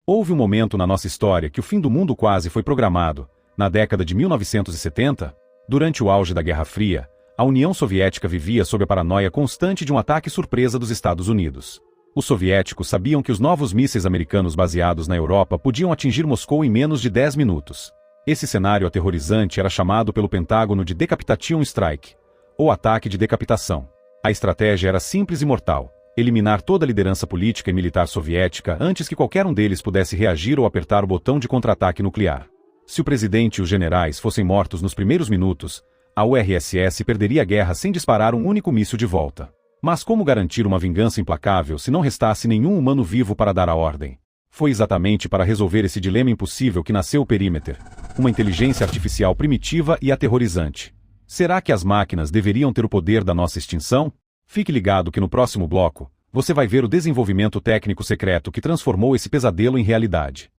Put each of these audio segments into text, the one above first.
Houve um momento na nossa história que o fim do mundo quase foi programado, na década de 1970, durante o auge da Guerra Fria. A União Soviética vivia sob a paranoia constante de um ataque surpresa dos Estados Unidos. Os soviéticos sabiam que os novos mísseis americanos baseados na Europa podiam atingir Moscou em menos de 10 minutos. Esse cenário aterrorizante era chamado pelo Pentágono de Decapitation Strike, ou ataque de decapitação. A estratégia era simples e mortal: eliminar toda a liderança política e militar soviética antes que qualquer um deles pudesse reagir ou apertar o botão de contra-ataque nuclear. Se o presidente e os generais fossem mortos nos primeiros minutos, a URSS perderia a guerra sem disparar um único míssil de volta. Mas como garantir uma vingança implacável se não restasse nenhum humano vivo para dar a ordem? Foi exatamente para resolver esse dilema impossível que nasceu o Perímeter, uma inteligência artificial primitiva e aterrorizante. Será que as máquinas deveriam ter o poder da nossa extinção? Fique ligado que no próximo bloco, você vai ver o desenvolvimento técnico secreto que transformou esse pesadelo em realidade.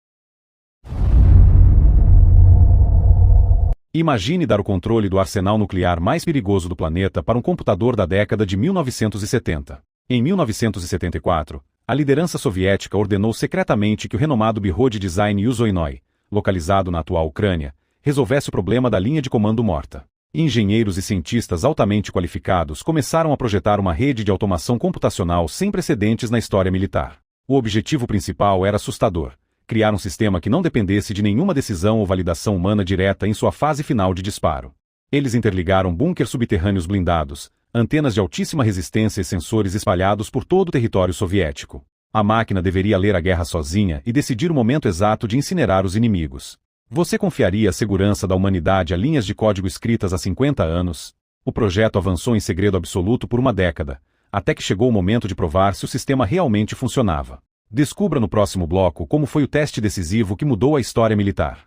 Imagine dar o controle do arsenal nuclear mais perigoso do planeta para um computador da década de 1970. Em 1974, a liderança soviética ordenou secretamente que o renomado Bureau de Design Yuzhonoye, localizado na atual Ucrânia, resolvesse o problema da linha de comando morta. Engenheiros e cientistas altamente qualificados começaram a projetar uma rede de automação computacional sem precedentes na história militar. O objetivo principal era assustador: criar um sistema que não dependesse de nenhuma decisão ou validação humana direta em sua fase final de disparo. Eles interligaram bunkers subterrâneos blindados, antenas de altíssima resistência e sensores espalhados por todo o território soviético. A máquina deveria ler a guerra sozinha e decidir o momento exato de incinerar os inimigos. Você confiaria a segurança da humanidade a linhas de código escritas há 50 anos? O projeto avançou em segredo absoluto por uma década, até que chegou o momento de provar se o sistema realmente funcionava. Descubra no próximo bloco como foi o teste decisivo que mudou a história militar.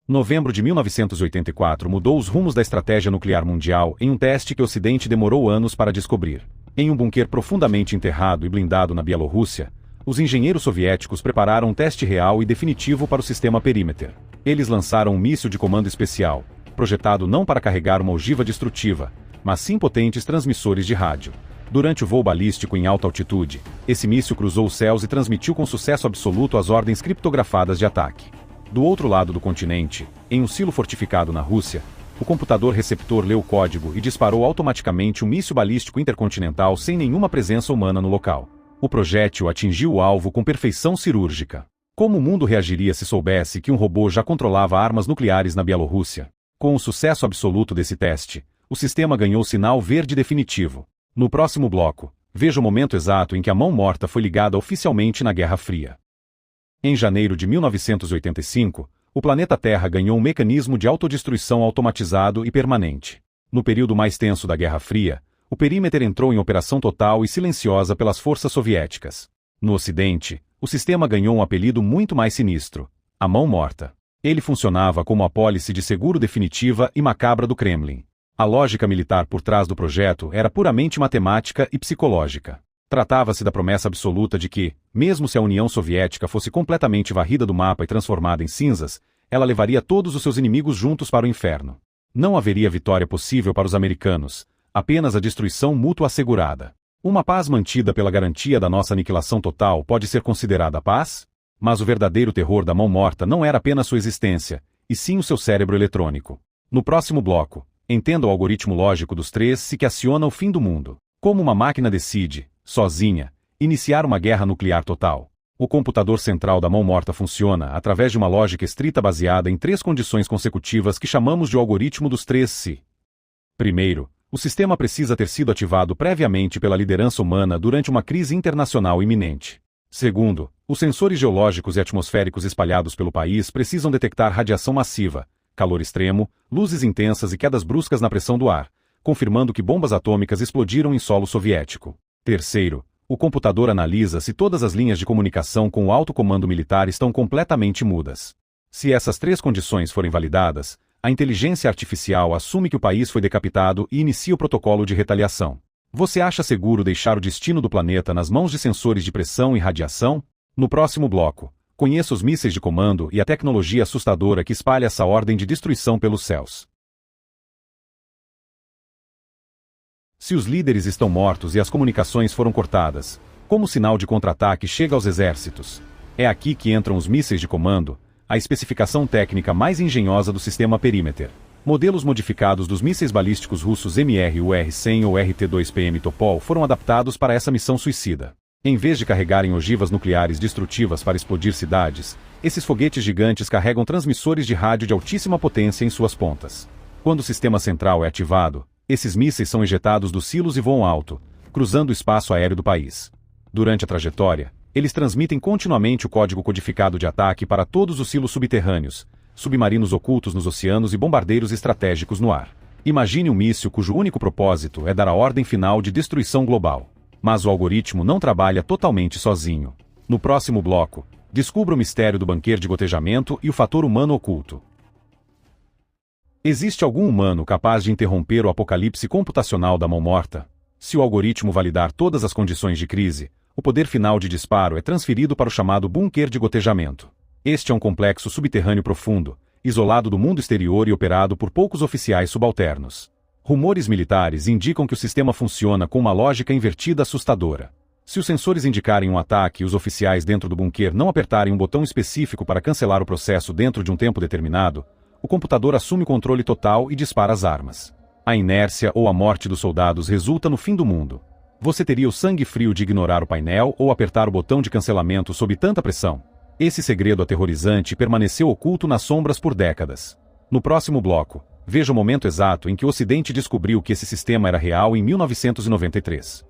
Novembro de 1984 mudou os rumos da estratégia nuclear mundial em um teste que o Ocidente demorou anos para descobrir. Em um bunker profundamente enterrado e blindado na Bielorrússia, os engenheiros soviéticos prepararam um teste real e definitivo para o sistema Perímeter. Eles lançaram um míssil de comando especial, projetado não para carregar uma ogiva destrutiva, mas sim potentes transmissores de rádio. Durante o voo balístico em alta altitude, esse míssil cruzou os céus e transmitiu com sucesso absoluto as ordens criptografadas de ataque. Do outro lado do continente, em um silo fortificado na Rússia, o computador receptor leu o código e disparou automaticamente um míssil balístico intercontinental sem nenhuma presença humana no local. O projétil atingiu o alvo com perfeição cirúrgica. Como o mundo reagiria se soubesse que um robô já controlava armas nucleares na Bielorrússia? Com o sucesso absoluto desse teste, o sistema ganhou sinal verde definitivo. No próximo bloco, veja o momento exato em que a mão morta foi ligada oficialmente na Guerra Fria. Em janeiro de 1985, o planeta Terra ganhou um mecanismo de autodestruição automatizado e permanente. No período mais tenso da Guerra Fria, o Perímeter entrou em operação total e silenciosa pelas forças soviéticas. No Ocidente, o sistema ganhou um apelido muito mais sinistro: a mão morta. Ele funcionava como a apólice de seguro definitiva e macabra do Kremlin. A lógica militar por trás do projeto era puramente matemática e psicológica. Tratava-se da promessa absoluta de que, mesmo se a União Soviética fosse completamente varrida do mapa e transformada em cinzas, ela levaria todos os seus inimigos juntos para o inferno. Não haveria vitória possível para os americanos, apenas a destruição mútua assegurada. Uma paz mantida pela garantia da nossa aniquilação total pode ser considerada paz? Mas o verdadeiro terror da mão morta não era apenas sua existência, e sim o seu cérebro eletrônico. No próximo bloco, entenda o algoritmo lógico dos 3 que aciona o fim do mundo. Como uma máquina decide, sozinha, iniciar uma guerra nuclear total. O computador central da mão morta funciona através de uma lógica estrita baseada em 3 condições consecutivas que chamamos de algoritmo dos 3 Primeiro, o sistema precisa ter sido ativado previamente pela liderança humana durante uma crise internacional iminente. Segundo, os sensores geológicos e atmosféricos espalhados pelo país precisam detectar radiação massiva, calor extremo, luzes intensas e quedas bruscas na pressão do ar, confirmando que bombas atômicas explodiram em solo soviético. Terceiro, o computador analisa se todas as linhas de comunicação com o alto comando militar estão completamente mudas. Se essas 3 condições forem validadas, a inteligência artificial assume que o país foi decapitado e inicia o protocolo de retaliação. Você acha seguro deixar o destino do planeta nas mãos de sensores de pressão e radiação? No próximo bloco, conheça os mísseis de comando e a tecnologia assustadora que espalha essa ordem de destruição pelos céus. Se os líderes estão mortos e as comunicações foram cortadas, como o sinal de contra-ataque chega aos exércitos? É aqui que entram os mísseis de comando, a especificação técnica mais engenhosa do sistema Perimeter. Modelos modificados dos mísseis balísticos russos MR-UR-100 ou RT-2PM Topol foram adaptados para essa missão suicida. Em vez de carregarem ogivas nucleares destrutivas para explodir cidades, esses foguetes gigantes carregam transmissores de rádio de altíssima potência em suas pontas. Quando o sistema central é ativado, esses mísseis são ejetados dos silos e voam alto, cruzando o espaço aéreo do país. Durante a trajetória, eles transmitem continuamente o código codificado de ataque para todos os silos subterrâneos, submarinos ocultos nos oceanos e bombardeiros estratégicos no ar. Imagine um míssil cujo único propósito é dar a ordem final de destruição global. Mas o algoritmo não trabalha totalmente sozinho. No próximo bloco, descubra o mistério do bunker de gotejamento e o fator humano oculto. Existe algum humano capaz de interromper o apocalipse computacional da mão morta? Se o algoritmo validar todas as condições de crise, o poder final de disparo é transferido para o chamado bunker de gotejamento. Este é um complexo subterrâneo profundo, isolado do mundo exterior e operado por poucos oficiais subalternos. Rumores militares indicam que o sistema funciona com uma lógica invertida assustadora. Se os sensores indicarem um ataque e os oficiais dentro do bunker não apertarem um botão específico para cancelar o processo dentro de um tempo determinado, o computador assume o controle total e dispara as armas. A inércia ou a morte dos soldados resulta no fim do mundo. Você teria o sangue frio de ignorar o painel ou apertar o botão de cancelamento sob tanta pressão? Esse segredo aterrorizante permaneceu oculto nas sombras por décadas. No próximo bloco, veja o momento exato em que o Ocidente descobriu que esse sistema era real em 1993.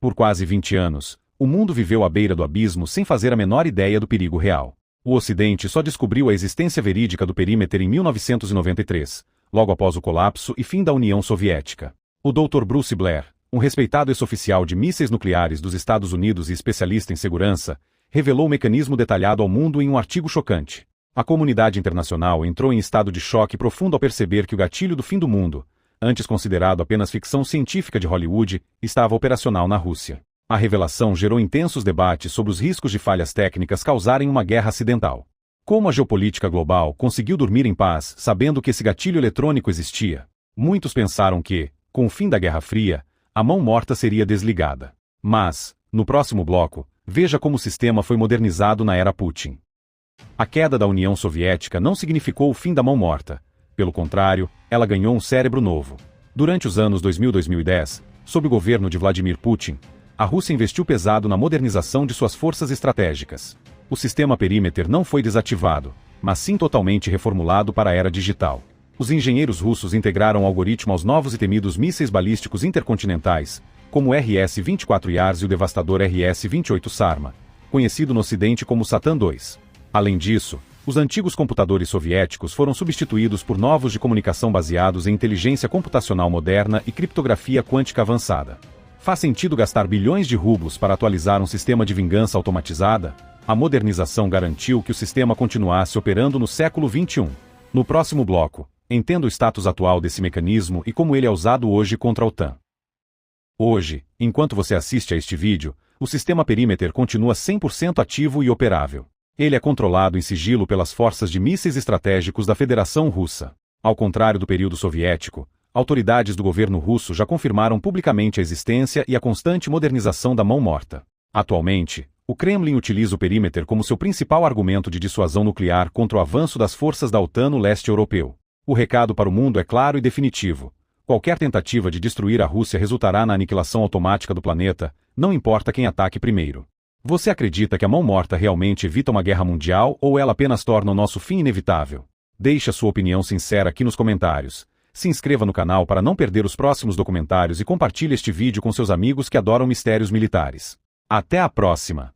Por quase 20 anos, o mundo viveu à beira do abismo sem fazer a menor ideia do perigo real. O Ocidente só descobriu a existência verídica do Perimeter em 1993, logo após o colapso e fim da União Soviética. O Dr. Bruce Blair, um respeitado ex-oficial de mísseis nucleares dos Estados Unidos e especialista em segurança, revelou o mecanismo detalhado ao mundo em um artigo chocante. A comunidade internacional entrou em estado de choque profundo ao perceber que o gatilho do fim do mundo, antes considerado apenas ficção científica de Hollywood, estava operacional na Rússia. A revelação gerou intensos debates sobre os riscos de falhas técnicas causarem uma guerra acidental. Como a geopolítica global conseguiu dormir em paz sabendo que esse gatilho eletrônico existia? Muitos pensaram que, com o fim da Guerra Fria, a mão morta seria desligada. Mas, no próximo bloco, veja como o sistema foi modernizado na era Putin. A queda da União Soviética não significou o fim da mão morta. Pelo contrário, ela ganhou um cérebro novo. Durante os anos 2000 e 2010, sob o governo de Vladimir Putin, a Rússia investiu pesado na modernização de suas forças estratégicas. O sistema Perimeter não foi desativado, mas sim totalmente reformulado para a era digital. Os engenheiros russos integraram o algoritmo aos novos e temidos mísseis balísticos intercontinentais, como o RS-24 Yars e o devastador RS-28 Sarma, conhecido no Ocidente como Satan II. Além disso, os antigos computadores soviéticos foram substituídos por novos de comunicação baseados em inteligência computacional moderna e criptografia quântica avançada. Faz sentido gastar bilhões de rublos para atualizar um sistema de vingança automatizada? A modernização garantiu que o sistema continuasse operando no século XXI. No próximo bloco, entenda o status atual desse mecanismo e como ele é usado hoje contra a OTAN. Hoje, enquanto você assiste a este vídeo, o sistema Perimeter continua 100% ativo e operável. Ele é controlado em sigilo pelas forças de mísseis estratégicos da Federação Russa. Ao contrário do período soviético, autoridades do governo russo já confirmaram publicamente a existência e a constante modernização da mão morta. Atualmente, o Kremlin utiliza o Perimeter como seu principal argumento de dissuasão nuclear contra o avanço das forças da OTAN no leste europeu. O recado para o mundo é claro e definitivo. Qualquer tentativa de destruir a Rússia resultará na aniquilação automática do planeta, não importa quem ataque primeiro. Você acredita que a mão morta realmente evita uma guerra mundial ou ela apenas torna o nosso fim inevitável? Deixe a sua opinião sincera aqui nos comentários. Se inscreva no canal para não perder os próximos documentários e compartilhe este vídeo com seus amigos que adoram mistérios militares. Até a próxima!